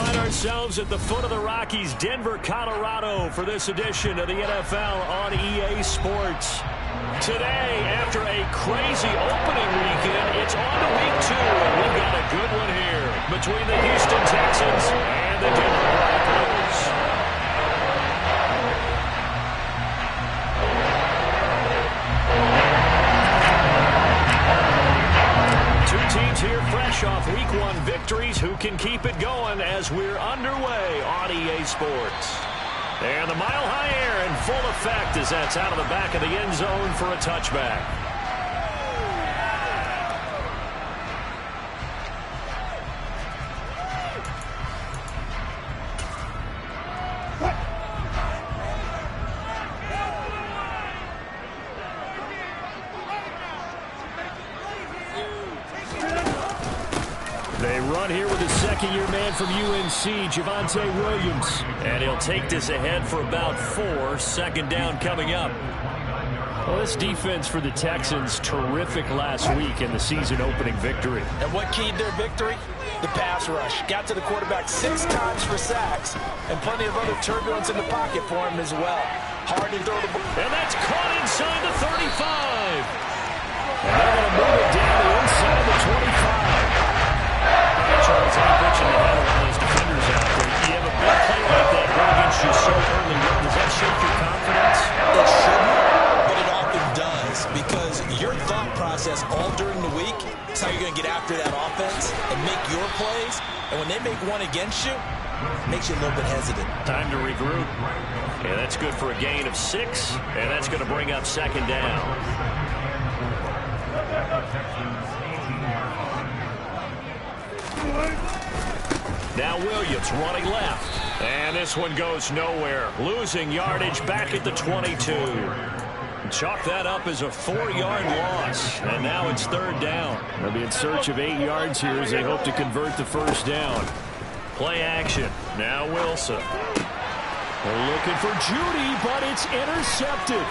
find ourselves at the foot of the Rockies, Denver, Colorado, for this edition of the NFL on EA Sports. Today, after a crazy opening weekend, it's on to week 2, and we've got a good one here between the Houston Texans and the Denver Broncos. Two teams here fresh off week 1 victories. Who can keep it going as we're underway on EA Sports? And the mile-high air in full effect as that's out of the back of the end zone for a touchback. They run here with a second-year man from UNC, Javonte Williams. And he'll take this ahead for about 4. Second down coming up. Well, this defense for the Texans, terrific last week in the season-opening victory. And what keyed their victory? The pass rush. Got to the quarterback 6 times for sacks, and plenty of other turbulence in the pocket for him as well. Hard to throw the ball. And that's caught inside the 35. And they're going to move it down to inside the 25. Charles, I'm pitching to have one of those defenders out there. You have a big play like that go against you so early. Does that shake your confidence? It shouldn't, but it often does, because your thought process all during the week is how you're going to get after that offense and make your plays. And when they make one against you, it makes you a little bit hesitant. Time to regroup. And that's good for a gain of 6, and that's going to bring up second down. Now Williams running left. And this one goes nowhere. Losing yardage back at the 22. Chalk that up as a 4-yard loss. And now it's third down. They'll be in search of 8 yards here as they hope to convert the first down. Play action. Now Wilson. They're looking for Judy, but it's intercepted.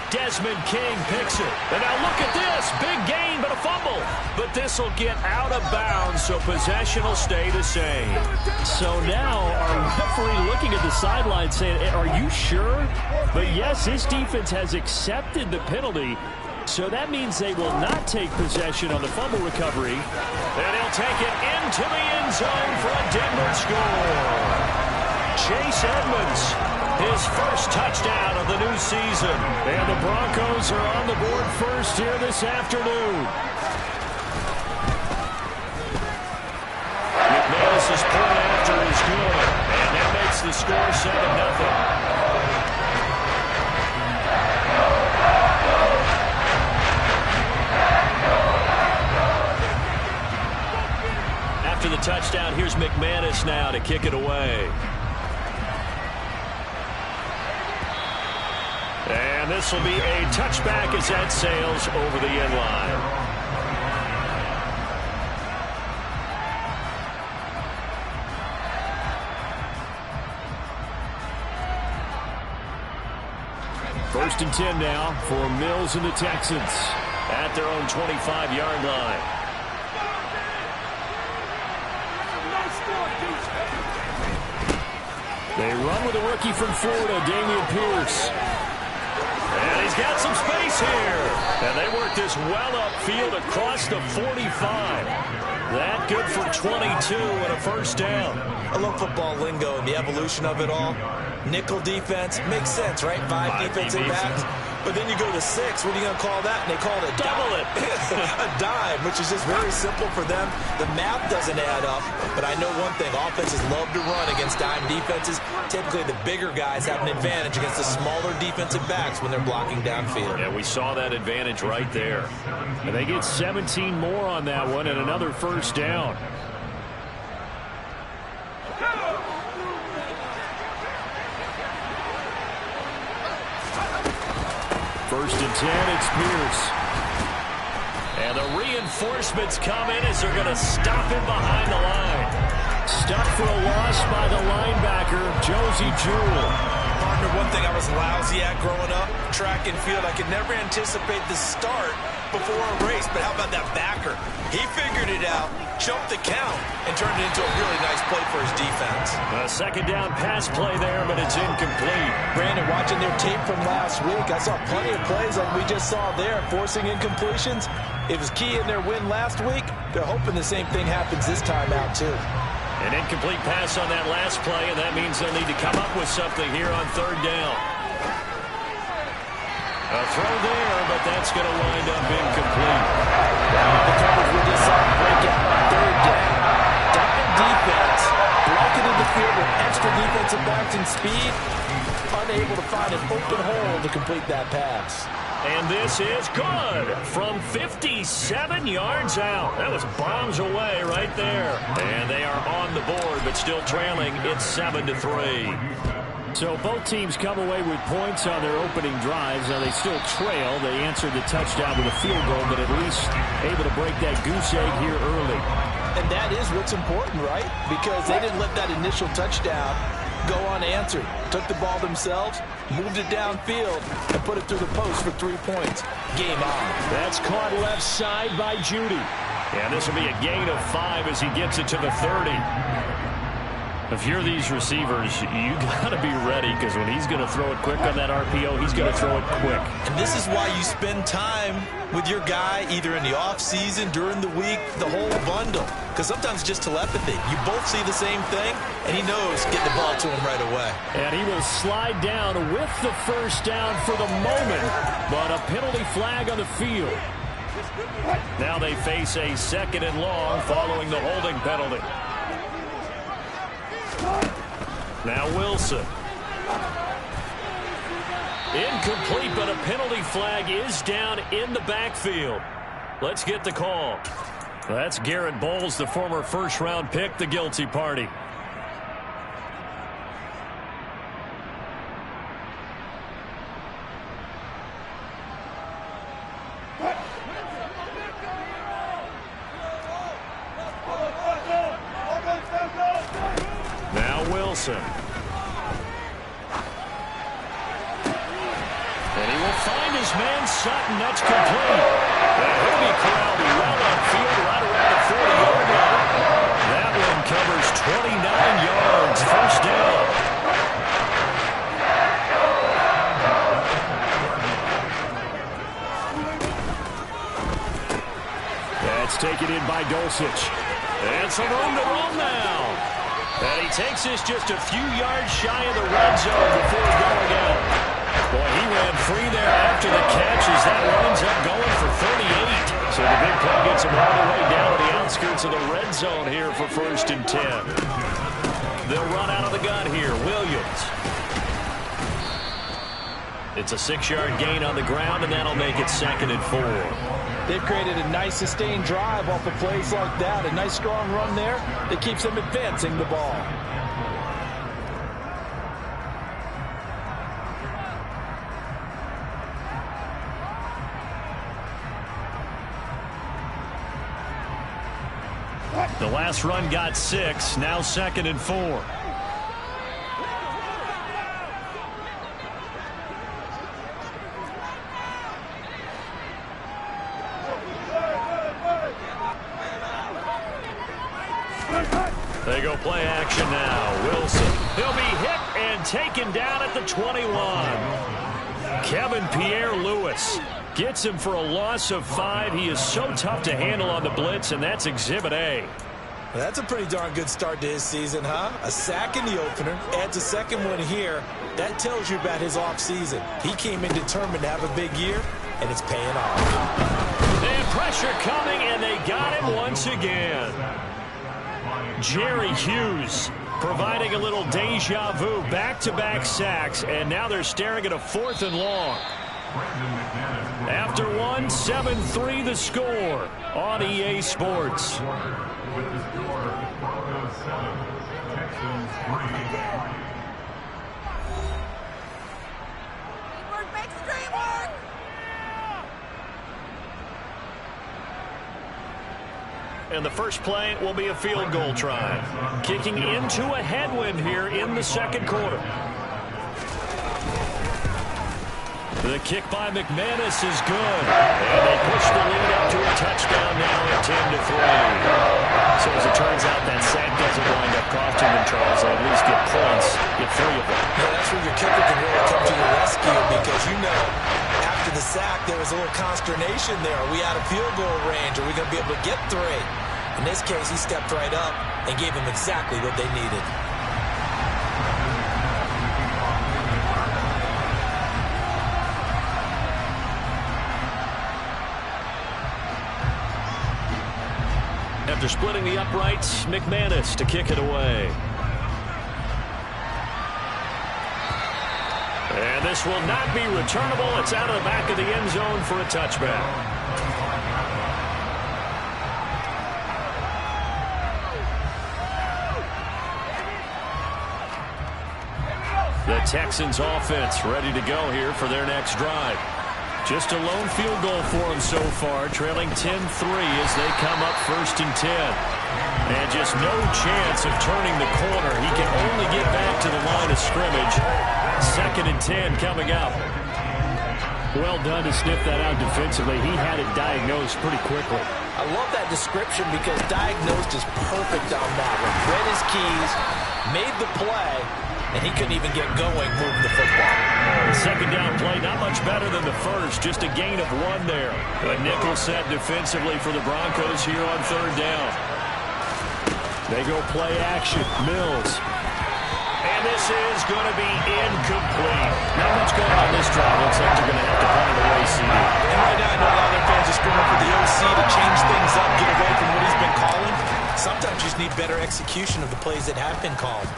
Desmond King picks it. And now look at this. Big gain, but a fumble. But this will get out of bounds, so possession will stay the same. So now our referee looking at the sideline saying, are you sure? But yes, this defense has accepted the penalty. So that means they will not take possession on the fumble recovery. And he'll take it into the end zone for a Denver score. Chase Edmonds, his first touchdown of the new season. And the Broncos are on the board first here this afternoon. McManus's point after is good. And that makes the score 7-0. After the touchdown, here's McManus now to kick it away. And this will be a touchback as that sails over the end line. First and 10 now for Mills and the Texans at their own 25-yard line. They run with a rookie from Florida, Dameon Pierce. And he's got some space here. And they work this well upfield across the 45. That good for 22 and a first down. I love football lingo and the evolution of it all. Nickel defense makes sense, right? 5 defensive backs. But then you go to 6. What are you going to call that? And they call it a double it. A dime, which is just very simple for them. The math doesn't add up. But I know one thing. Offenses love to run against dime defenses. Typically, the bigger guys have an advantage against the smaller defensive backs when they're blocking downfield. Yeah, we saw that advantage right there. And they get 17 more on that one and another first down. First and 10, it's Pierce. And the reinforcements come in as they're going to stop him behind the line. Stuck for a loss by the linebacker, Josie Jewell. Partnered one thing I was lousy at growing up, track and field. I could never anticipate the start before a race, but how about that backer? He figured it out, jumped the count, and turned it into a really nice play for his defense. A second down pass play there, but it's incomplete. Brandon, watching their tape from last week, I saw plenty of plays like we just saw there, forcing incompletions. It was key in their win last week. They're hoping the same thing happens this time out, too. An incomplete pass on that last play, and that means they'll need to come up with something here on third down. A throw there, but that's going to wind up incomplete. The coverage we just saw break out on third down. Dime defense, blanketed the field with extra defensive backs and speed, unable to find an open hole to complete that pass. And this is good from 57 yards out. That was bombs away right there. And they are on the board, but still trailing. It's 7-3. So both teams come away with points on their opening drives. Now they still trail. They answered the touchdown with a field goal, but at least able to break that goose egg here early. And that is what's important, right? Because they didn't let that initial touchdown go unanswered. Took the ball themselves, moved it downfield, and put it through the post for 3 points. Game on. That's caught left side by Judy. And this will be a gain of 5 as he gets it to the 30. If you're these receivers, you got to be ready, because when he's going to throw it quick on that RPO, he's going to throw it quick. And this is why you spend time with your guy either in the offseason, during the week, the whole bundle. Because sometimes it's just telepathy. You both see the same thing, and he knows get the ball to him right away. And he will slide down with the first down for the moment, but a penalty flag on the field. Now they face a second and long following the holding penalty. Now Wilson. Incomplete, but a penalty flag is down in the backfield. Let's get the call. That's Garrett Bowles, the former first-round pick, the guilty party. Now Wilson. And he will find his man Sutton. That's complete. And he'll be corralled well upfield right around the 40-yard line. That one covers 29 yards. First down. That's taken in by Dulcich. And some room to run now. And he takes this just a few yards shy of the red zone before going out. Boy, he ran free there after the catch as that winds up going for 38. So the big play gets him all the way down to the outskirts of the red zone here for 1st and 10. They'll run out of the gun here. Williams. It's a 6-yard gain on the ground, and that'll make it 2nd and 4. They've created a nice sustained drive off of plays like that. A nice strong run there that keeps them advancing the ball. The last run got 6. Now 2nd and 4. They go play action now. Wilson. He'll be hit and taken down at the 21. Kevin Pierre-Louis gets him for a loss of 5. He is so tough to handle on the blitz, and that's Exhibit A. Well, that's a pretty darn good start to his season, huh? A sack in the opener, adds a second one here. That tells you about his offseason. He came in determined to have a big year, and it's paying off. They had pressure coming, and they got him once again. Jerry Hughes providing a little deja vu, back-to-back sacks, and now they're staring at a 4th and long. After one, 7-3 the score on EA Sports. And the first play will be a field goal try. Kicking into a headwind here in the second quarter. The kick by McManus is good. And they push the lead up to a touchdown now at 10-3. So as it turns out, that sack doesn't wind up costing them, Charles. They at least get points, get 3 of them. Yeah, that's where your kicker can really come to the rescue because, after the sack, there was a little consternation there. Are we out of field goal range? Are we going to be able to get 3? In this case, he stepped right up and gave them exactly what they needed. After splitting the uprights, McManus to kick it away. And this will not be returnable. It's out of the back of the end zone for a touchback. The Texans offense ready to go here for their next drive. Just a lone field goal for them so far, trailing 10-3 as they come up 1st and 10. And just no chance of turning the corner. He can only get back to the line of scrimmage. 2nd and 10 coming up. Well done to sniff that out defensively. He had it diagnosed pretty quickly. I love that description because diagnosed is perfect on that one. Read his keys, made the play, and he couldn't even get going moving the football. Second down play, not much better than the first. Just a gain of 1 there. A nickel set defensively for the Broncos here on 3rd down. They go play action. Mills. And this is going to be incomplete. Not much going on this drive. Looks like they're going to have to punt it away, CD. And right now, I know a lot of their fans are screaming for the OC to change things up, get away from what he's been calling. Sometimes you just need better execution of the plays that have been called.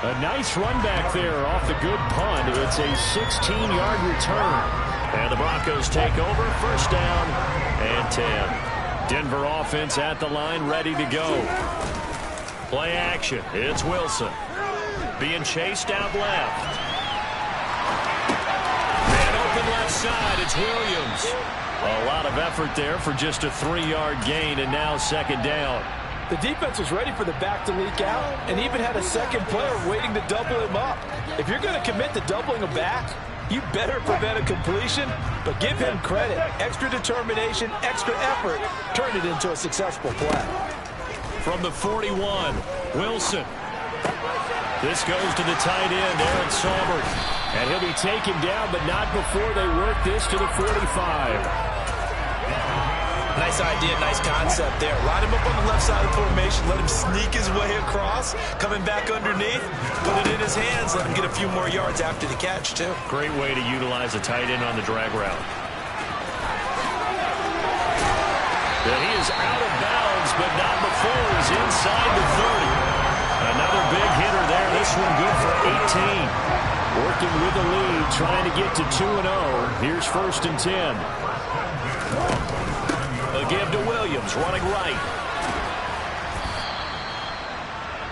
A nice run back there off the good punt. It's a 16-yard return. And the Broncos take over. 1st down and 10. Denver offense at the line, ready to go. Play action. It's Wilson. Being chased out left. And open left side. It's Williams. A lot of effort there for just a 3-yard gain, and now 2nd down. The defense was ready for the back to leak out and even had a second player waiting to double him up. If you're going to commit to doubling a back, you better prevent a completion, but give him credit. Extra determination, extra effort, turn it into a successful play. From the 41, Wilson. This goes to the tight end, Aaron Saubert. And he'll be taken down, but not before they work this to the 45. Nice idea, nice concept there. Line him up on the left side of the formation, let him sneak his way across, coming back underneath, put it in his hands, let him get a few more yards after the catch, too. Great way to utilize a tight end on the drag route. And he is out of bounds, but not before he's inside the 30. Another big hitter there, this one good for 18. Working with the lead, trying to get to 2-0. Here's 1st and 10. A give to Williams, running right.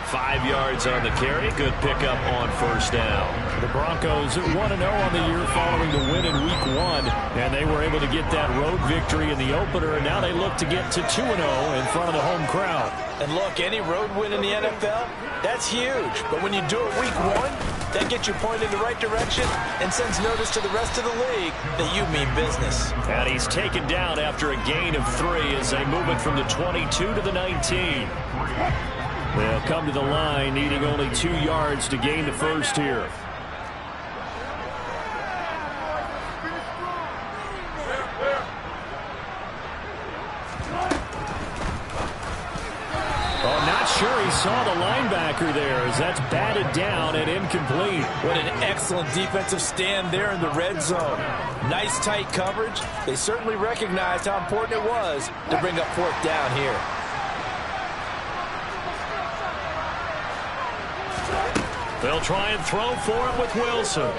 5 yards on the carry. Good pickup on 1st down. The Broncos 1-0 on the year following the win in Week 1. And they were able to get that road victory in the opener. And now they look to get to 2-0 in front of the home crowd. And look, any road win in the NFL, that's huge. But when you do it Week 1, that gets you pointed in the right direction and sends notice to the rest of the league that you mean business. And he's taken down after a gain of 3 as they move it from the 22 to the 19. They'll come to the line needing only 2 yards to gain the first here. Sure, he saw the linebacker there as that's batted down and incomplete. What an excellent defensive stand there in the red zone. Nice tight coverage. They certainly recognized how important it was to bring up 4th down here. They'll try and throw for him with Wilson.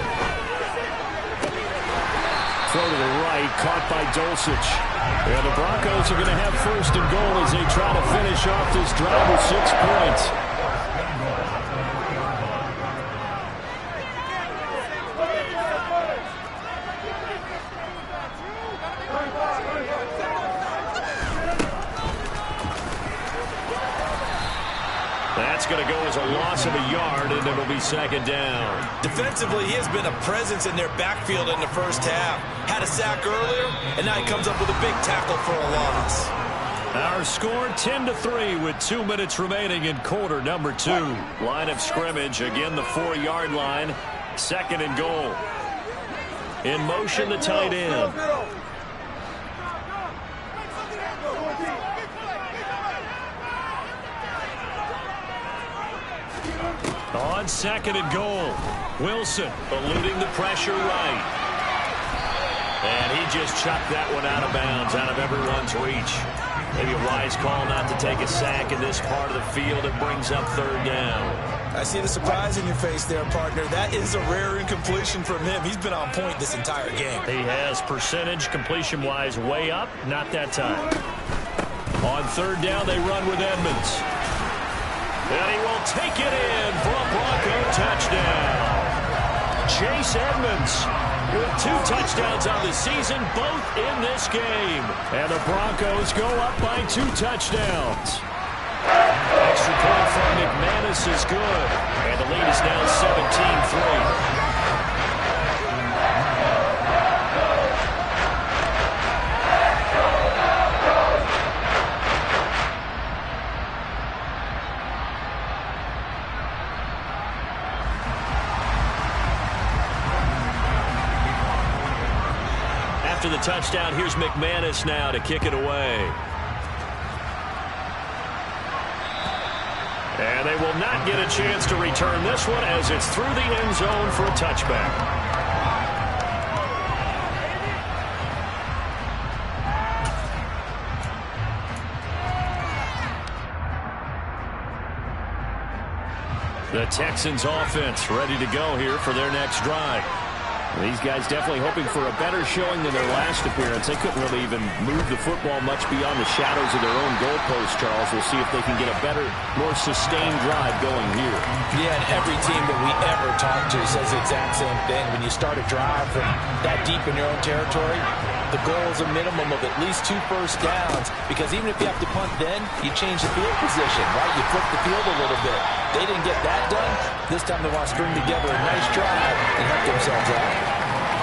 Throw to the right, caught by Dulcich. And the Broncos are going to have 1st and goal as they try to finish off this drive with 6 points. That's going to go as a loss of a yard, and it'll be second down. Defensively, he has been a presence in their backfield in the first half. Had a sack earlier, and now he comes up with a big tackle for a loss. Our score 10-3 with 2 minutes remaining in quarter number 2. Line of scrimmage, again the 4-yard line. Second and goal. In motion, the tight end. On second and goal, Wilson eluding the pressure right. And he just chucked that one out of bounds, out of everyone's reach. Maybe a wise call not to take a sack in this part of the field. It brings up third down. I see the surprise in your face there, partner. That is a rare incompletion from him. He's been on point this entire game. He has percentage completion-wise way up. Not that time. On third down, they run with Edmonds. And he will take it in for a Bronco touchdown. Chase Edmonds with 2 touchdowns on the season, both in this game. And the Broncos go up by 2 touchdowns. Extra point from McManus is good. And the lead is now 17-3. After the touchdown, here's McManus now to kick it away. And they will not get a chance to return this one as it's through the end zone for a touchback. The Texans offense ready to go here for their next drive. These guys definitely hoping for a better showing than their last appearance. They couldn't really even move the football much beyond the shadows of their own goalpost, Charles. We'll see if they can get a better, more sustained drive going here. Yeah, and every team that we ever talk to says the exact same thing. When you start a drive from that deep in your own territory, the goal is a minimum of at least 2 first downs, because even if you have to punt then, you change the field position, right? You flip the field a little bit. They didn't get that done. This time they want to string together a nice drive and help themselves out.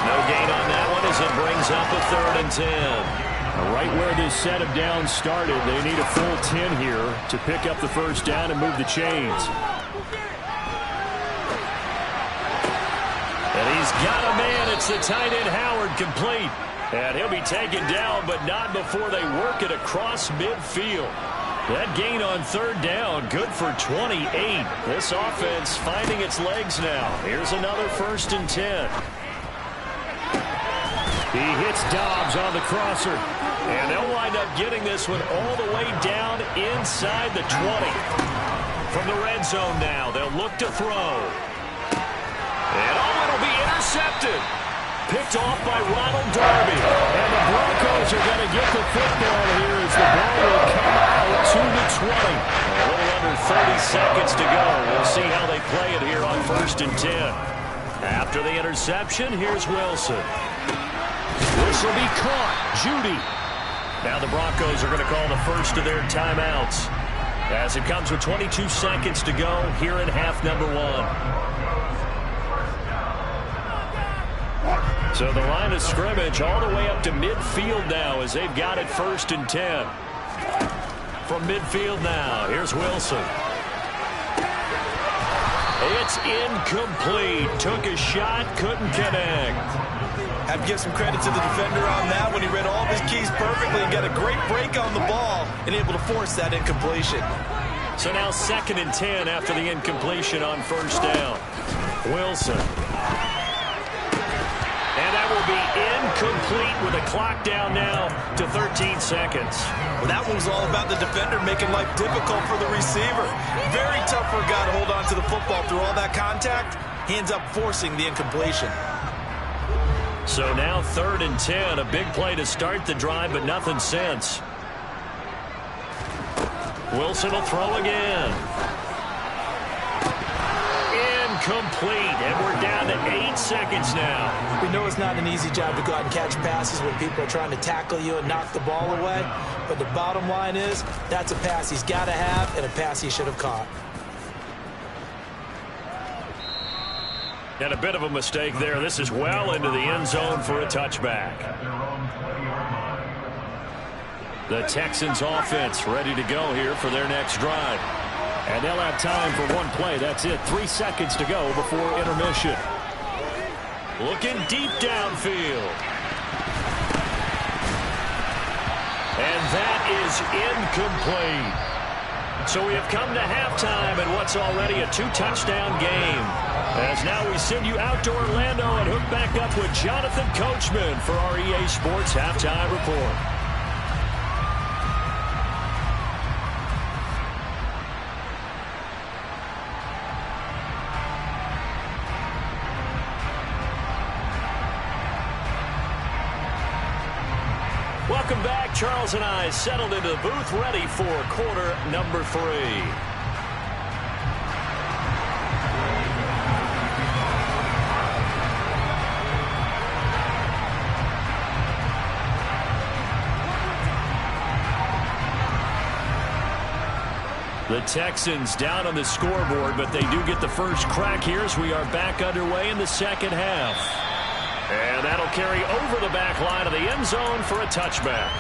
No gain on that one as it brings up a 3rd and 10. Right where this set of downs started, they need a full 10 here to pick up the first down and move the chains. And he's got a man. It's the tight end Howard, complete. And he'll be taken down, but not before they work it across midfield. That gain on 3rd down, good for 28. This offense finding its legs now. Here's another 1st and 10. He hits Dobbs on the crosser. And they'll wind up getting this one all the way down inside the 20. From the red zone now, they'll look to throw. And it'll be intercepted. Picked off by Ronald Darby. And the Broncos are going to get the football here as the ball will come out to the 20. A little under 30 seconds to go. We'll see how they play it here on 1st and 10. After the interception, here's Wilson. This will be caught. Judy. Now the Broncos are going to call the first of their timeouts as it comes with 22 seconds to go here in half number 1. So the line of scrimmage all the way up to midfield now as they've got it 1st and 10. From midfield now, here's Wilson. It's incomplete. Took a shot, couldn't connect. I'd give some credit to the defender on that when he read all of his keys perfectly and got a great break on the ball and able to force that incompletion. So now 2nd and 10 after the incompletion on 1st down. Wilson. And that will be incomplete with a clock down now to 13 seconds. Well, that one was all about the defender making life difficult for the receiver. Very tough for a guy to hold on to the football through all that contact. He ends up forcing the incompletion. So now 3rd and 10. A big play to start the drive, but nothing since. Wilson will throw again. Incomplete, and we're down to 8 seconds now. We know it's not an easy job to go out and catch passes when people are trying to tackle you and knock the ball away. But the bottom line is, that's a pass he's got to have and a pass he should have caught. And a bit of a mistake there. This is well into the end zone for a touchback. The Texans offense ready to go here for their next drive. And they'll have time for one play. That's it. 3 seconds to go before intermission. Looking deep downfield. And that is incomplete. So we have come to halftime in what's already a 2-touchdown game. As now we send you out to Orlando and hook back up with Jonathan Coachman for our EA Sports Halftime Report. Welcome back. Charles and I settled into the booth ready for quarter number 3. The Texans down on the scoreboard, but they do get the first crack here as we are back underway in the second half. And that'll carry over the back line of the end zone for a touchback.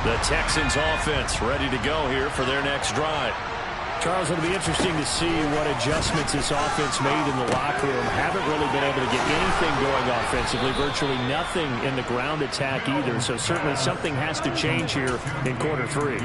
The Texans offense ready to go here for their next drive. Charles, it'll be interesting to see what adjustments this offense made in the locker room. Haven't really been able to get anything going offensively. Virtually nothing in the ground attack either. So certainly something has to change here in quarter 3.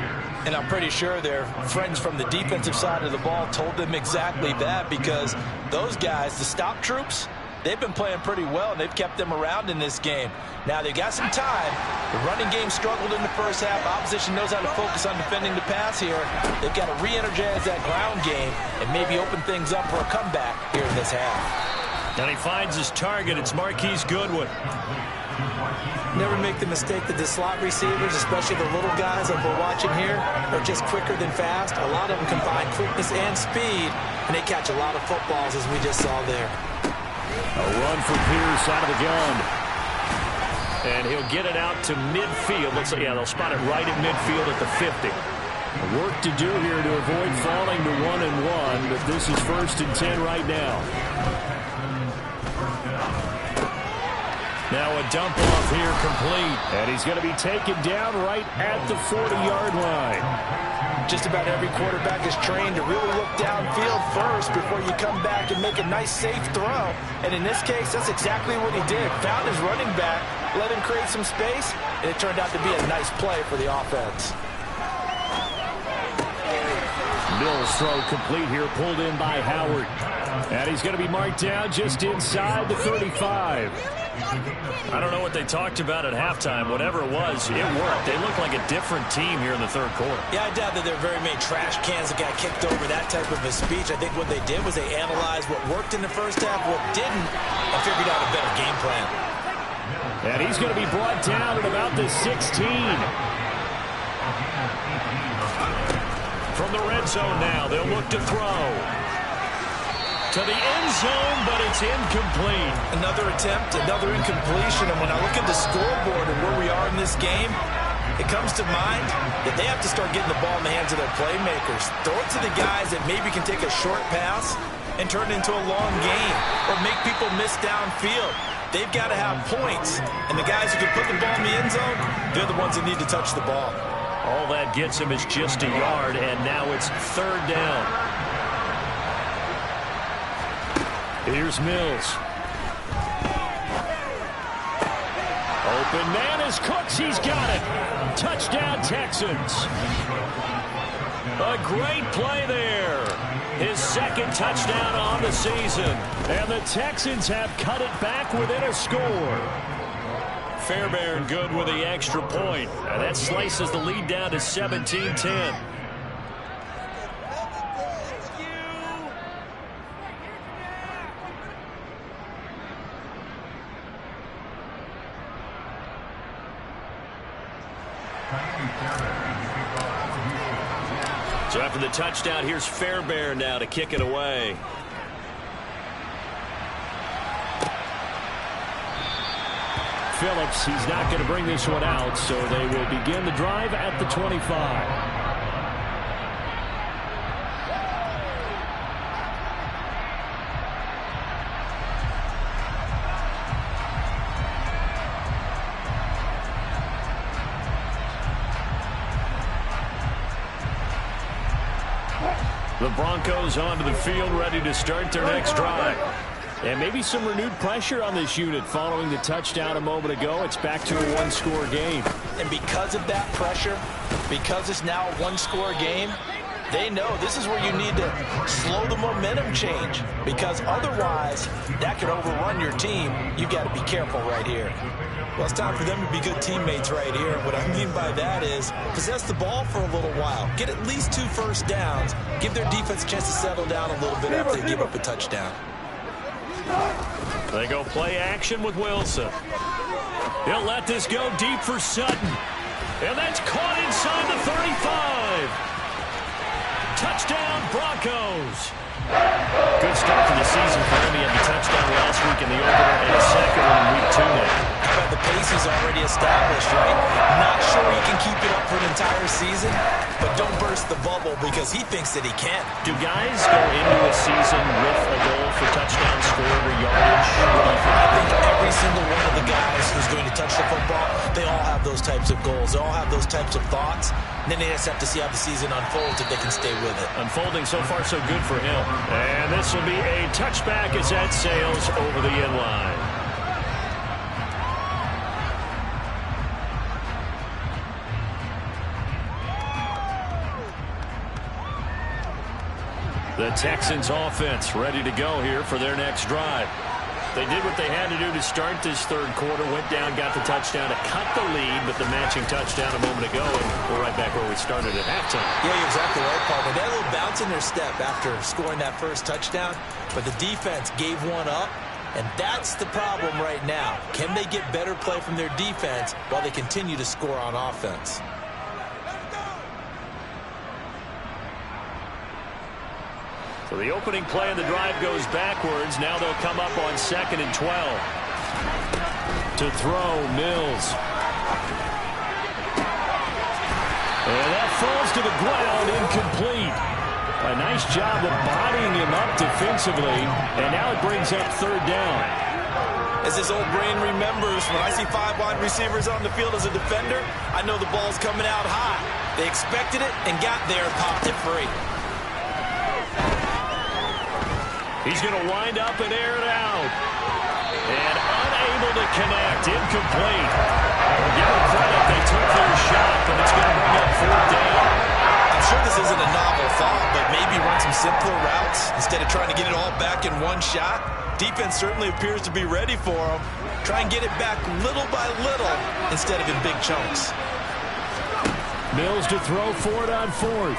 And I'm pretty sure their friends from the defensive side of the ball told them exactly that, because those guys, the stop troops, they've been playing pretty well, and they've kept them around in this game. Now, they've got some time. The running game struggled in the first half. Opposition knows how to focus on defending the pass here. They've got to re-energize that ground game and maybe open things up for a comeback here in this half. And he finds his target. It's Marquise Goodwin. Never make the mistake that the slot receivers, especially the little guys that we're watching here, are just quicker than fast. A lot of them combine quickness and speed, and they catch a lot of footballs, as we just saw there. A run for Pierce out of the gun. And he'll get it out to midfield. Looks like, yeah, they'll spot it right at midfield at the 50. Work to do here to avoid falling to 1-1, but this is 1st and 10 right now. Now a dump off here complete. And he's going to be taken down right at the 40-yard line. Just about every quarterback is trained to really look downfield first before you come back and make a nice, safe throw. And in this case, that's exactly what he did. Found his running back, let him create some space, and it turned out to be a nice play for the offense. Mills throw complete here, pulled in by Howard. And he's going to be marked down just inside the 35. I don't know what they talked about at halftime. Whatever it was, it worked. They look like a different team here in the third quarter. Yeah, I doubt that there are very many trash cans that got kicked over, that type of a speech. I think what they did was they analyzed what worked in the first half, what didn't, and figured out a better game plan. And he's going to be brought down at about the 16. From the red zone now, they'll look to throw. To the end zone, but it's incomplete. Another attempt, another incompletion. And when I look at the scoreboard and where we are in this game, it comes to mind that they have to start getting the ball in the hands of their playmakers. Throw it to the guys that maybe can take a short pass and turn it into a long game or make people miss downfield. They've got to have points. And the guys who can put the ball in the end zone, they're the ones that need to touch the ball. All that gets him is just a yard, and now it's 3rd down. Here's Mills. Open man is Cooks. He's got it. Touchdown, Texans. A great play there. His 2nd touchdown on the season. And the Texans have cut it back within a score. Fairbairn good with the extra point. And that slices the lead down to 17-10. So after the touchdown, here's Fairbairn now to kick it away. Phillips. He's not going to bring this one out, so they will begin the drive at the 25. The Broncos onto the field, ready to start their next drive. And maybe some renewed pressure on this unit following the touchdown a moment ago. It's back to a one-score game. And because of that pressure, because it's now a one-score game, they know this is where you need to slow the momentum change, because otherwise that could overrun your team. You've got to be careful right here. Well, it's time for them to be good teammates right here. What I mean by that is possess the ball for a little while. Get at least 2 first downs. Give their defense a chance to settle down a little bit after they give up a touchdown. They go play action with Wilson. He'll let this go deep for Sutton. And that's caught inside the 35. Touchdown, Broncos. Good start to the season for him. He had the touchdown last week in the opener and a second one in week 2 now. How about the pace he's already established, right? Not sure he can keep it up for an entire season, but don't burst the bubble because he thinks that he can. Do guys go into a season with a goal for touchdown scored or yardage? I think every single one of the guys who's going to touch the football, they all have those types of goals. They all have those types of thoughts. And then they just have to see how the season unfolds if they can stay with it. Unfolding so far so good for him. And this will be a touchback as that sails over the end line. The Texans offense ready to go here for their next drive. They did what they had to do to start this third quarter. Went down, got the touchdown to cut the lead, but the matching touchdown a moment ago, and we're right back where we started at halftime. Yeah, you're exactly right, partner. They had a little bounce in their step after scoring that first touchdown, but the defense gave one up, and that's the problem right now. Can they get better play from their defense while they continue to score on offense? So the opening play of the drive goes backwards. Now they'll come up on 2nd and 12. To throw, Mills. And that falls to the ground, incomplete. A nice job of bodying him up defensively, and now it brings up 3rd down. As this old brain remembers, when I see 5 wide receivers on the field as a defender, I know the ball's coming out high. They expected it and got there and popped it free. He's going to wind up and air it out. And unable to connect. Incomplete. Give them credit. They took their shot, but it's going to bring up 4th down. I'm sure this isn't a novel thought, but maybe run some simpler routes instead of trying to get it all back in one shot. Defense certainly appears to be ready for them. Try and get it back little by little instead of in big chunks. Mills to throw for it on 4th.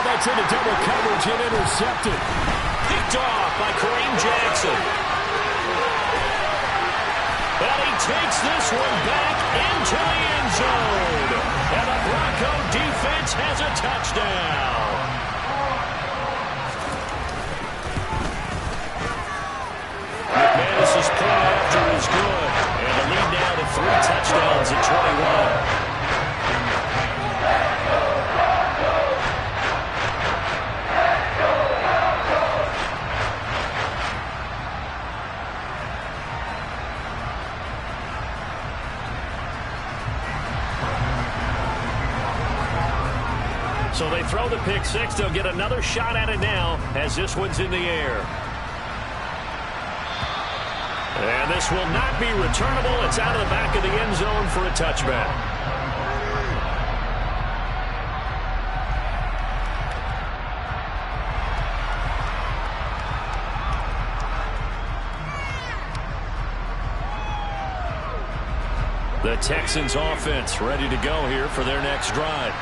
That's into double coverage and intercepted. Picked off by Kareem Jackson. And he takes this one back into the end zone. And the Bronco defense has a touchdown. McManus's point after is good. And the lead now to 3 touchdowns at 21. So they throw the pick 6. They'll get another shot at it now as this one's in the air. And this will not be returnable. It's out of the back of the end zone for a touchback. The Texans offense ready to go here for their next drive.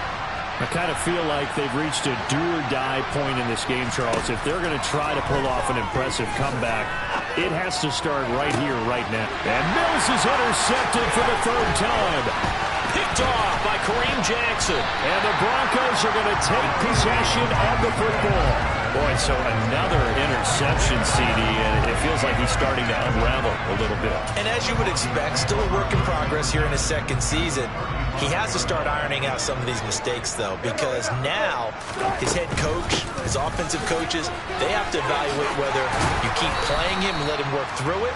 I kind of feel like they've reached a do-or-die point in this game, Charles. If they're going to try to pull off an impressive comeback, it has to start right here, right now. And Mills is intercepted for the 3rd time. Picked off by Kareem Jackson. And the Broncos are going to take possession of the football. Boy, so another interception, CD, and it feels like he's starting to unravel a little bit. And as you would expect, still a work in progress here in his second season. He has to start ironing out some of these mistakes, though, because now his head coach, his offensive coaches, they have to evaluate whether you keep playing him and let him work through it,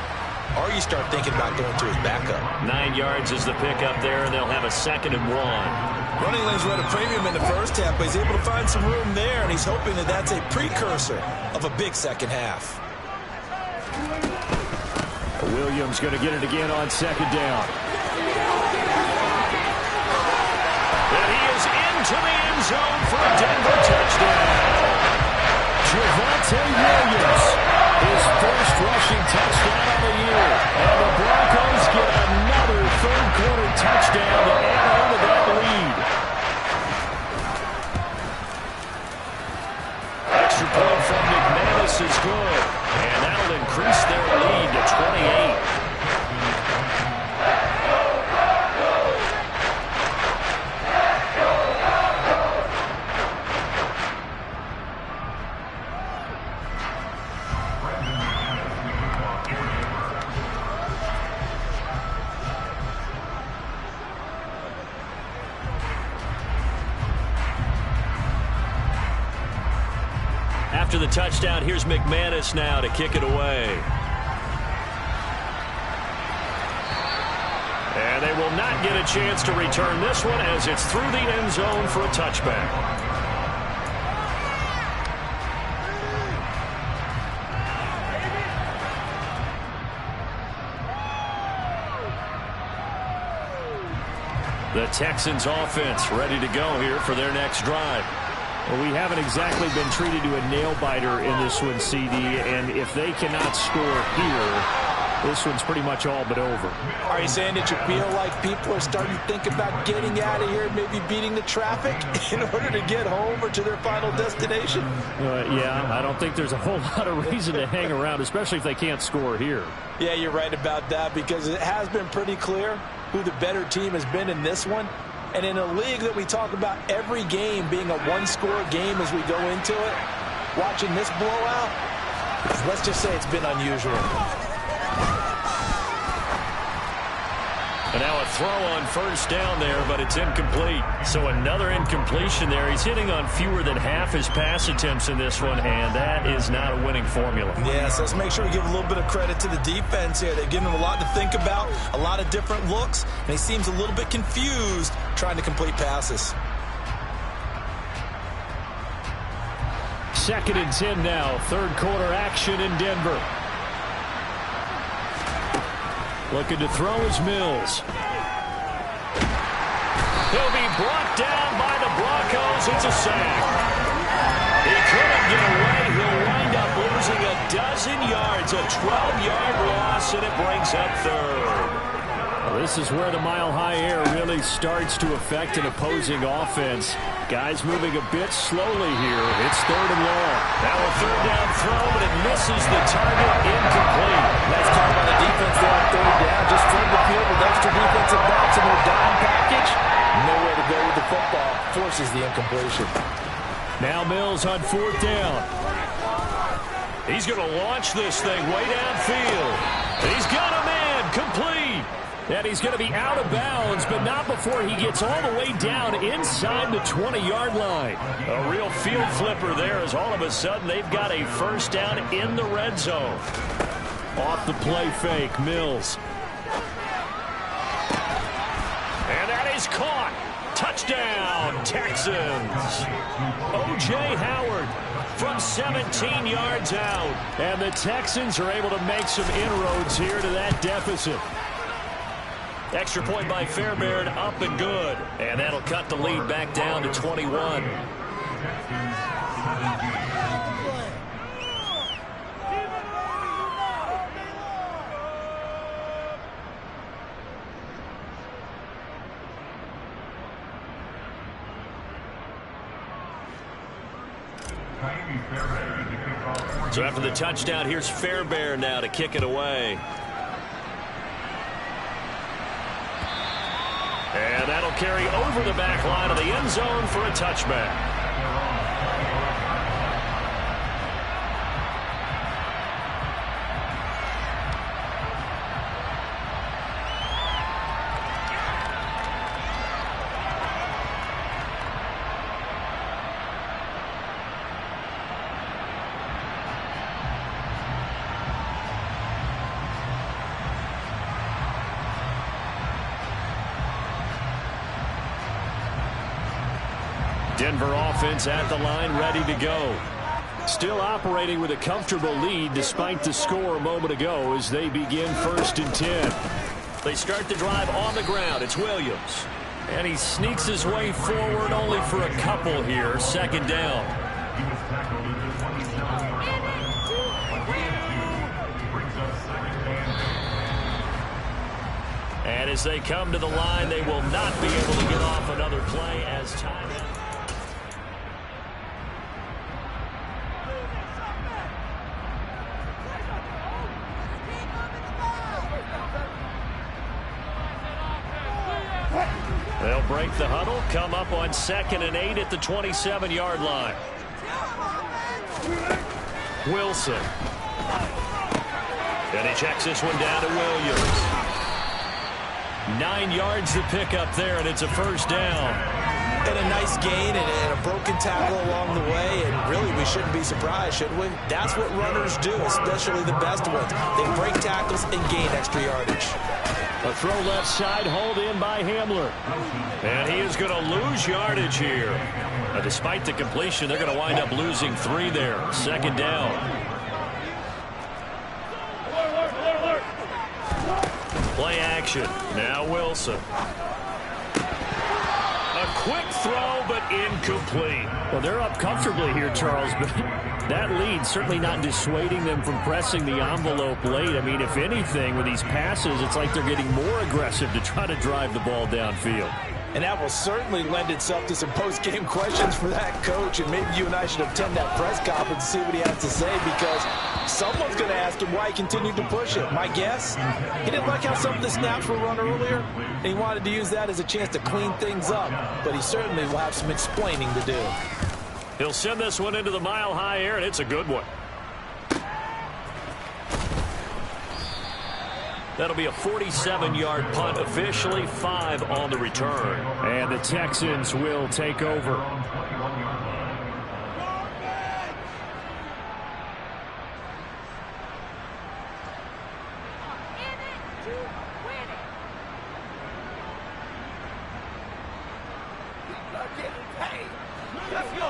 or you start thinking about going to his backup. 9 yards is the pickup there, and they'll have a 2nd and 1. Running lanes were at a premium in the first half, but he's able to find some room there, and he's hoping that that's a precursor of a big second half. Williams going to get it again on 2nd down. And he is into the end zone for a Denver touchdown. Javonte Williams, his first rushing touchdown of the year. And the Broncos get another third-quarter touchdown to add on to that lead. Extra point from McManus is good. And that'll increase their lead to 28. After the touchdown, here's McManus now to kick it away. And they will not get a chance to return this one as it's through the end zone for a touchback. The Texans offense ready to go here for their next drive. Well, we haven't exactly been treated to a nail-biter in this one, CD, and if they cannot score here, this one's pretty much all but over. Are you saying that you feel like people are starting to think about getting out of here, maybe beating the traffic in order to get home or to their final destination? Yeah, I don't think there's a whole lot of reason to hang around, especially if they can't score here. Yeah, you're right about that, because it has been pretty clear who the better team has been in this one. And in a league that we talk about every game being a one-score game as we go into it, watching this blowout, let's just say it's been unusual. And now a throw on first down there, but it's incomplete. So another incompletion there. He's hitting on fewer than half his pass attempts in this one, and that is not a winning formula. Yeah, so let's make sure we give a little bit of credit to the defense here. They've given him a lot to think about, a lot of different looks, and he seems a little bit confused trying to complete passes. 2nd and 10 now. Third quarter action in Denver. Looking to throw is Mills. He'll be brought down by the Broncos. It's a sack. He couldn't get away. He'll wind up losing a dozen yards, a 12-yard loss, and it brings up third. Well, this is where the mile-high air really starts to affect an opposing offense. Guys moving a bit slowly here. It's 3rd and long. Now a third down throw, but it misses the target. Incomplete. Nice call by the defense there on 3rd down. Just flood the field with extra defensive backs in their dime package. Nowhere to go with the football. Forces the incompletion. Now Mills on 4th down. He's going to launch this thing way downfield. He's got a man. Complete. And he's going to be out of bounds, but not before he gets all the way down inside the 20-yard line. A real field flipper there as all of a sudden they've got a first down in the red zone. Off the play fake, Mills. And that is caught. Touchdown, Texans. O.J. Howard from 17 yards out. And the Texans are able to make some inroads here to that deficit. Extra point by Fairbairn, up and good. And that'll cut the lead back down to 21. So after the touchdown, here's Fairbairn now to kick it away. And that'll carry over the back line of the end zone for a touchback. Denver offense at the line, ready to go. Still operating with a comfortable lead despite the score a moment ago as they begin 1st and 10. They start the drive on the ground. It's Williams. And he sneaks his way forward only for a couple here. 2nd down. And as they come to the line, they will not be able to get off another play as time. They'll break the huddle, come up on 2nd and 8 at the 27-yard line. Wilson. And he checks this one down to Williams. 9 yards to pick up there, and it's a 1st down. And a nice gain and a broken tackle along the way, and really we shouldn't be surprised, should we? That's what runners do, especially the best ones. They break tackles and gain extra yardage. A throw left side, hauled in by Hamler. And he is going to lose yardage here. Despite the completion, they're going to wind up losing 3 there. 2nd down. Play action. Now Wilson. A quick throw, but incomplete. Well, they're up comfortably here, Charles, but that lead certainly not dissuading them from pressing the envelope late. I mean, if anything, with these passes, it's like they're getting more aggressive to try to drive the ball downfield. And that will certainly lend itself to some post-game questions for that coach, and maybe you and I should attend that press conference and see what he has to say, because someone's going to ask him why he continued to push it. My guess, he didn't like how some of the snaps were run earlier, and he wanted to use that as a chance to clean things up, but he certainly will have some explaining to do. He'll send this one into the mile-high air, and it's a good one. That'll be a 47-yard punt, officially 5 on the return. And the Texans will take over.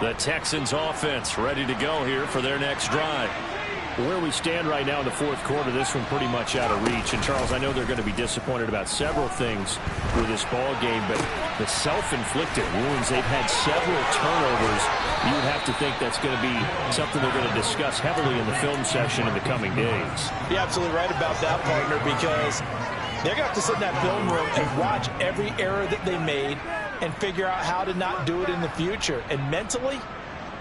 The Texans offense ready to go here for their next drive. Where we stand right now in the 4th quarter, this one pretty much out of reach. And, Charles, I know they're going to be disappointed about several things with this ball game, but the self-inflicted wounds, they've had several turnovers. You would have to think that's going to be something they're going to discuss heavily in the film session in the coming days. You're absolutely right about that, partner, because they're going to have to sit in that film room and watch every error that they made and figure out how to not do it in the future. And mentally,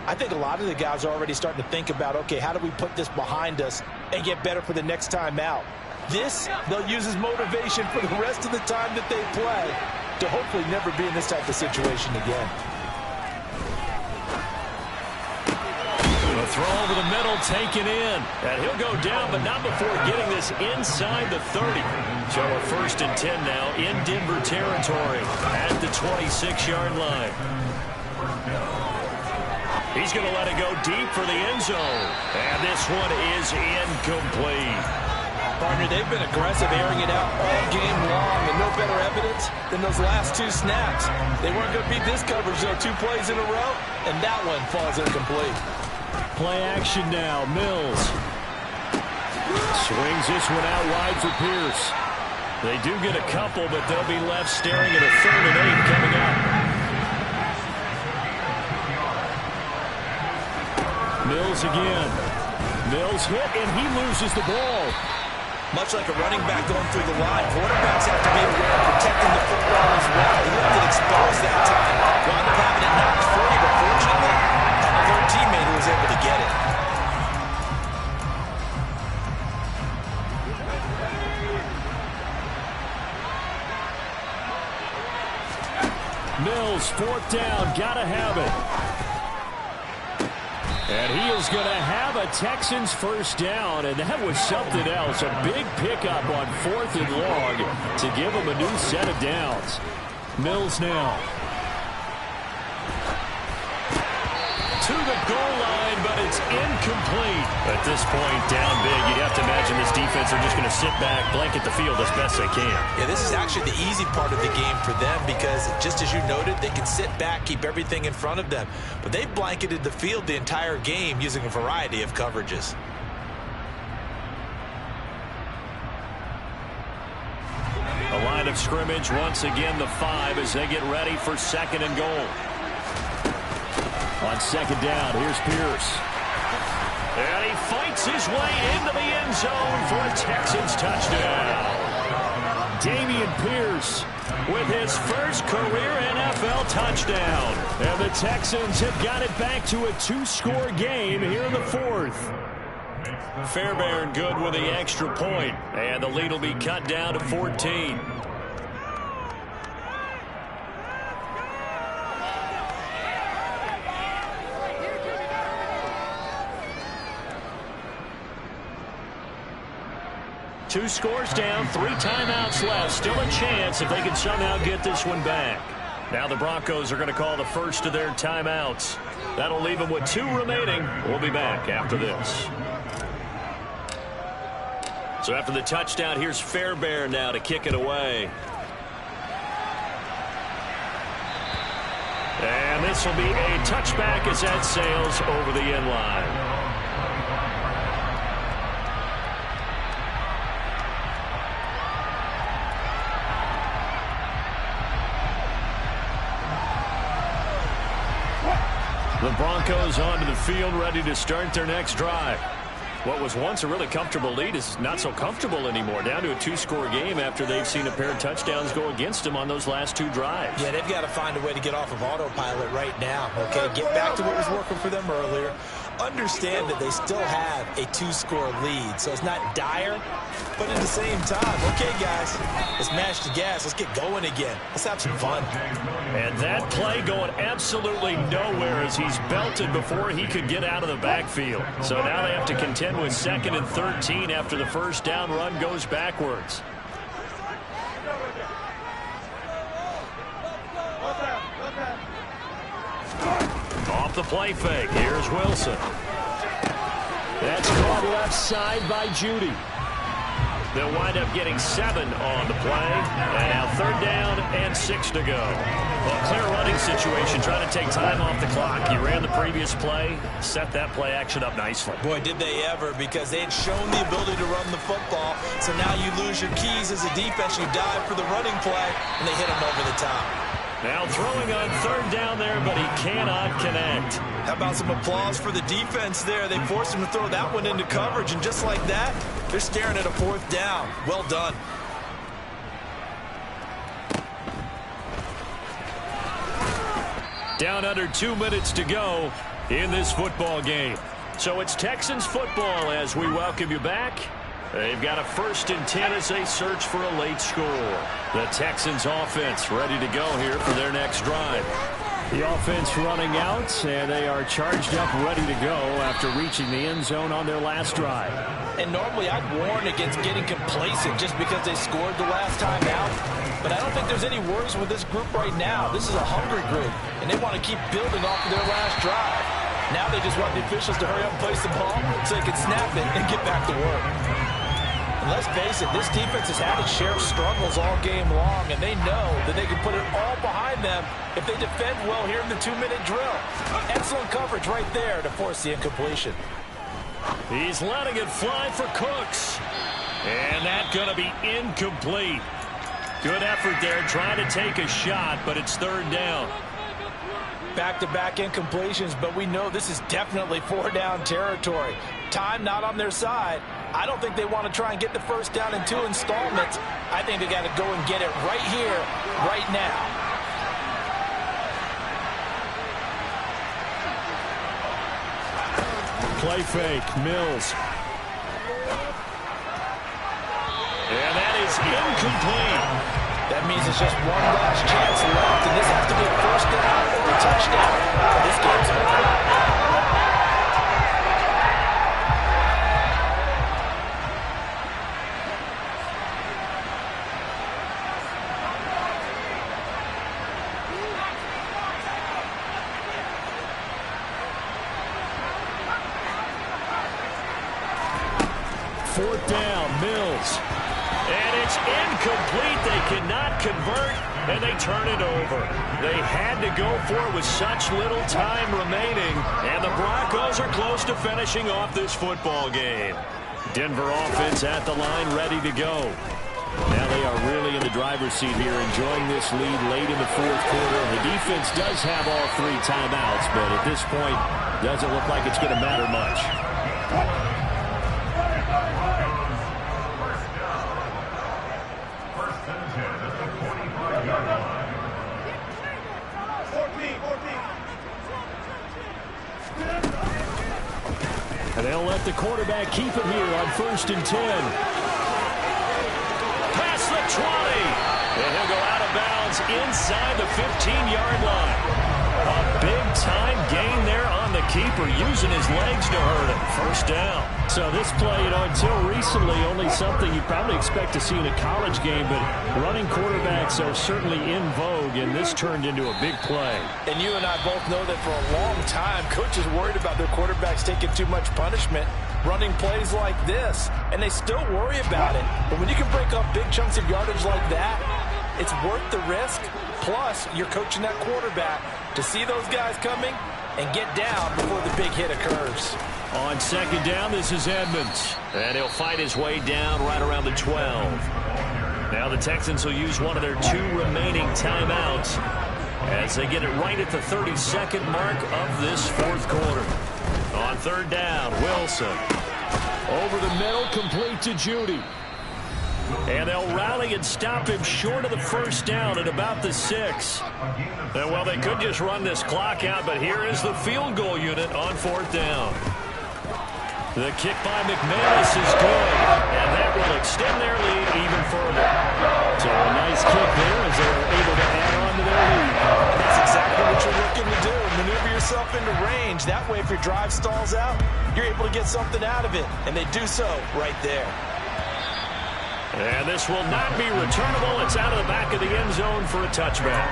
I think a lot of the guys are already starting to think about, okay, how do we put this behind us and get better for the next time out? This, they'll use as motivation for the rest of the time that they play to hopefully never be in this type of situation again. A throw over the middle, taken in. And he'll go down, but not before getting this inside the 30. So a 1st and 10 now in Denver territory at the 26-yard line. He's going to let it go deep for the end zone. And this one is incomplete. Partner, they've been aggressive, airing it out all game long, and no better evidence than those last 2 snaps. They weren't going to beat this coverage, though, 2 plays in a row, and that one falls incomplete. Play action now. Mills swings this one out wide for Pierce. They do get a couple, but they'll be left staring at a 3rd and 8 coming up. Mills again. Mills hit, and he loses the ball. Much like a running back going through the line, quarterbacks have to be aware of protecting the football as well. He looked at exposed that time. Wound up having it knocked free, but fortunately, had another teammate who was able to get it. 4th down. Gotta have it. And he is going to have a Texans first down, and that was something else. A big pickup on 4th and long to give him a new set of downs. Mills now. To the goal line, but it's incomplete. At this point, down big, you'd have to imagine this defense are just going to sit back, blanket the field as best they can. Yeah, this is actually the easy part of the game for them because, just as you noted, they can sit back, keep everything in front of them. But they blanketed the field the entire game using a variety of coverages. A line of scrimmage, once again the 5 as they get ready for 2nd and goal. On 2nd down, here's Pierce. And he fights his way into the end zone for a Texans touchdown. Dameon Pierce with his first career NFL touchdown. And the Texans have got it back to a 2-score game here in the 4th. Fairbairn good with the extra point. And the lead will be cut down to 14. Two scores down, 3 timeouts left. Still a chance if they can somehow get this one back. Now the Broncos are going to call the first of their timeouts. That'll leave them with 2 remaining. We'll be back after this. So after the touchdown, here's Fairbairn now to kick it away. And this will be a touchback as that sails over the end line. The Broncos onto the field, ready to start their next drive. What was once a really comfortable lead is not so comfortable anymore. Down to a 2-score game after they've seen a pair of touchdowns go against them on those last 2 drives. Yeah, they've got to find a way to get off of autopilot right now, okay? Get back to what was working for them earlier. Understand that they still have a 2-score lead, so it's not dire, but at the same time, okay, guys, let's mash the gas. Let's get going again. Let's have some fun. And that play going absolutely nowhere as he's belted before he could get out of the backfield. So now they have to contend with 2nd and 13 after the first down run goes backwards. Off the play fake. Here's Wilson. That's caught left side by Judy. They'll wind up getting 7 on the play. And now 3rd down and 6 to go. Well, clear running situation. Trying to take time off the clock. You ran the previous play. Set that play action up nicely. Boy, did they ever, because they had shown the ability to run the football. So now you lose your keys as a defense. You dive for the running play, and they hit them over the top. Now throwing on 3rd down there, but he cannot connect. How about some applause for the defense there? They forced him to throw that one into coverage, and just like that, they're staring at a 4th down. Well done. Down under 2 minutes to go in this football game. So it's Texans football as we welcome you back. They've got a 1st and 10 as they search for a late score. The Texans offense ready to go here for their next drive. The offense running out, and they are charged up, ready to go after reaching the end zone on their last drive. And normally I'd warn against getting complacent just because they scored the last time out. But I don't think there's any worries with this group right now. This is a hungry group, and they want to keep building off of their last drive. Now they just want the officials to hurry up and place the ball so they can snap it and get back to work. And let's face it, this defense has had its share of struggles all game long, and they know that they can put it all behind them if they defend well here in the 2-minute drill. Excellent coverage right there to force the incompletion. He's letting it fly for Cooks. And that's going to be incomplete. Good effort there, trying to take a shot, but it's 3rd down. Back-to-back incompletions, but we know this is definitely 4-down territory. Time not on their side. I don't think they want to try and get the first down in 2 installments. I think they got to go and get it right here, right now. Play fake, Mills. And that is incomplete. That means it's just one last chance left, and this has to be a first down or a touchdown. This game's over. Fourth down, Mills. And it's incomplete. They cannot convert, and they turn it over. They had to go for it with such little time remaining, and the Broncos are close to finishing off this football game. Denver offense at the line, ready to go. Now they are really in the driver's seat here, enjoying this lead late in the fourth quarter. The defense does have all 3 timeouts, but at this point, doesn't look like it's going to matter much. And they'll let the quarterback keep it here on 1st and 10. Past the 20. And he'll go out of bounds inside the 15-yard line. A big-time gain there on the keeper, using his legs to hurt him. First down. So this play, until recently, only something you probably expect to see in a college game, but running quarterbacks are certainly in vogue, and this turned into a big play. And you and I both know that for a long time, coaches worried about their quarterbacks taking too much punishment running plays like this, and they still worry about it. But when you can break up big chunks of yardage like that, it's worth the risk. Plus, you're coaching that quarterback to see those guys coming and get down before the big hit occurs. On 2nd down, this is Edmonds. And he'll fight his way down right around the 12. Now the Texans will use one of their 2 remaining timeouts as they get it right at the 32nd mark of this fourth quarter. On 3rd down, Wilson. Over the middle, complete to Judy. And they'll rally and stop him short of the first down at about the 6. And, well, they could just run this clock out, but here is the field goal unit on 4th down. The kick by McManus is good, and that will extend their lead even further. So a nice kick there as they're able to add on to their lead. That's exactly what you're looking to do. Maneuver yourself into range. That way, if your drive stalls out, you're able to get something out of it, and they do so right there. And this will not be returnable. It's out of the back of the end zone for a touchback.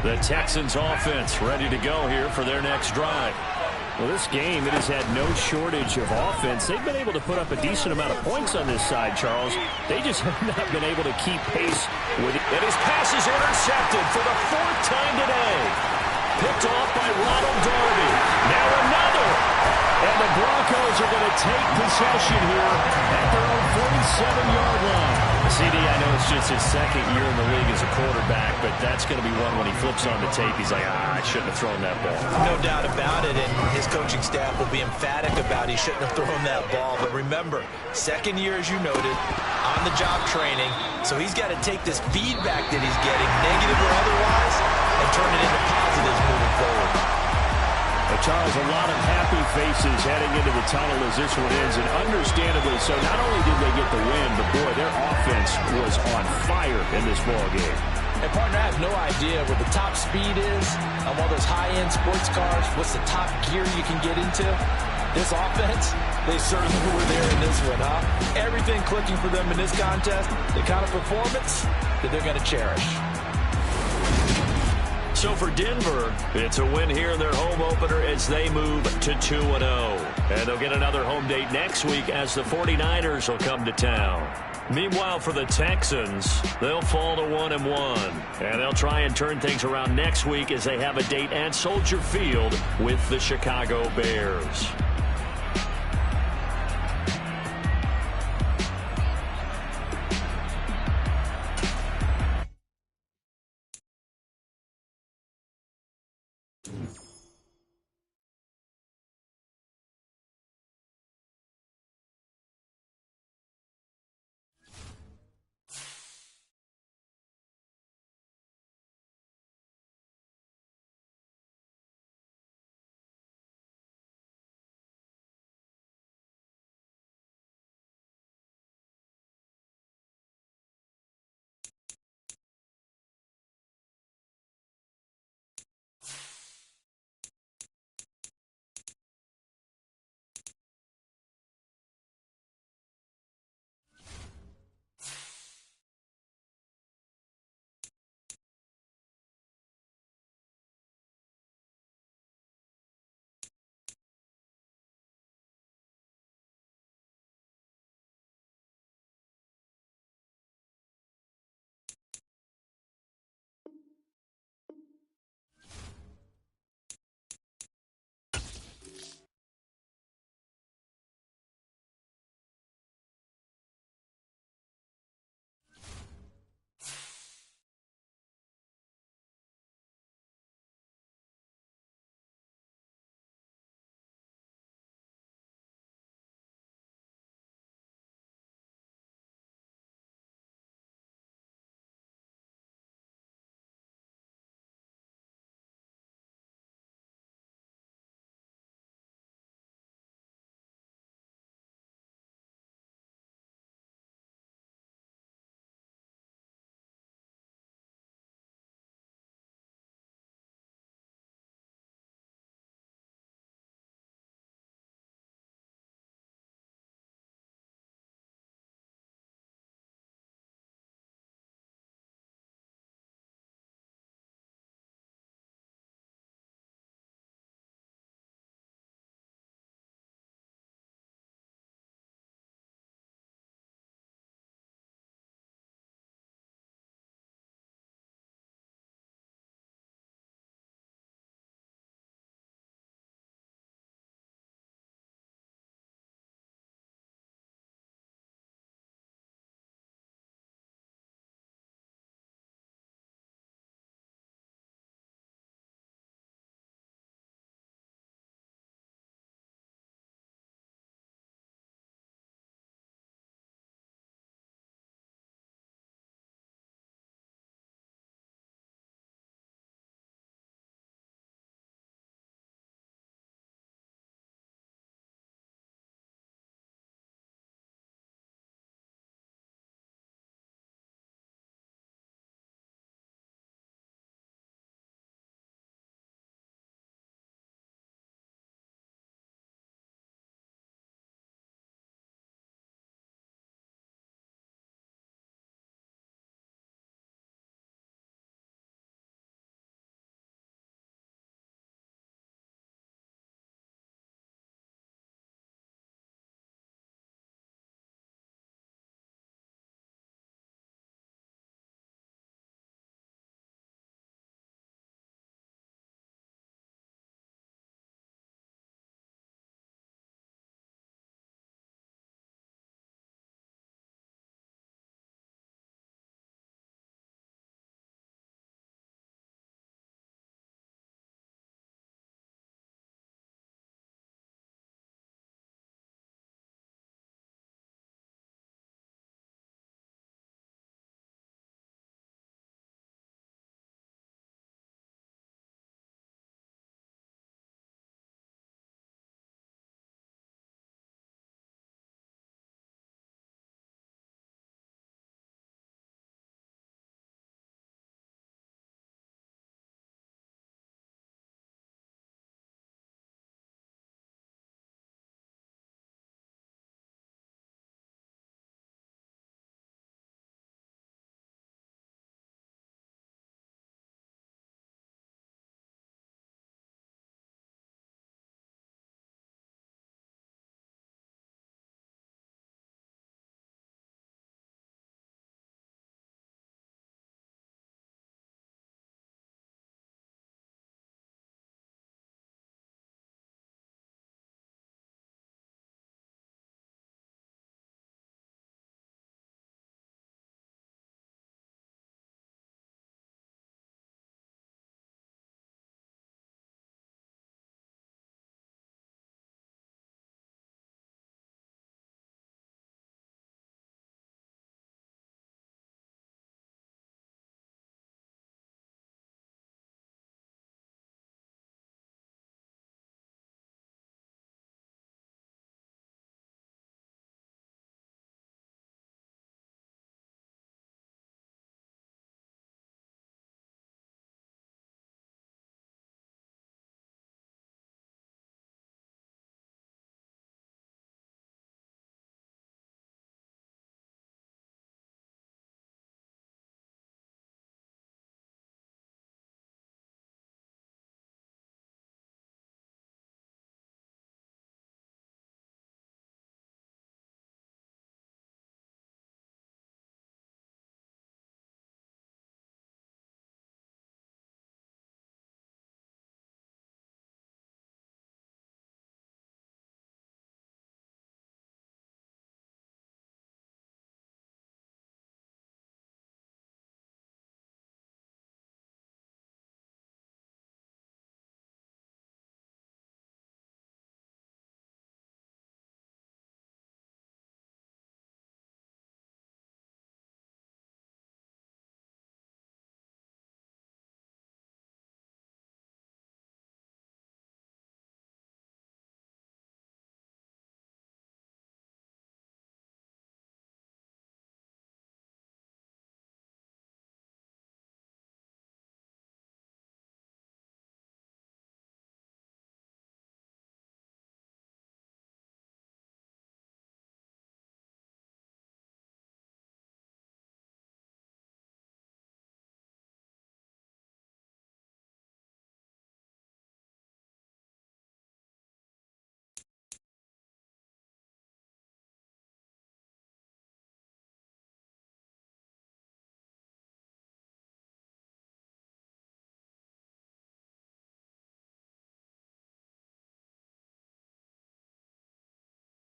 The Texans offense ready to go here for their next drive. Well, this game, it has had no shortage of offense. They've been able to put up a decent amount of points on this side, Charles. They just have not been able to keep pace with it. And his pass is intercepted for the 4th time today. Picked off by Ronald Darby. Now another. And the Broncos are going to take possession here at their own 47-yard line. CD, I know it's just his 2nd year in the league as a quarterback, but that's going to be one when he flips on the tape. He's like, I shouldn't have thrown that ball. No doubt about it, and his coaching staff will be emphatic about he shouldn't have thrown that ball. But remember, 2nd year, as you noted, on-the-job training, so he's got to take this feedback that he's getting, negative or otherwise, and turn it into positives moving forward. Charles, a lot of happy faces heading into the tunnel as this one ends, and understandably so. Not only did they get the win, but boy, their offense was on fire in this ball game. And partner, I have no idea what the top speed is on one of those high-end sports cars. What's the top gear you can get into? This offense, they certainly were there in this one, huh? Everything clicking for them in this contest, the kind of performance that they're going to cherish. So for Denver, it's a win here in their home opener as they move to 2-0. And they'll get another home date next week as the 49ers will come to town. Meanwhile, for the Texans, they'll fall to 1-1. And they'll try and turn things around next week as they have a date at Soldier Field with the Chicago Bears.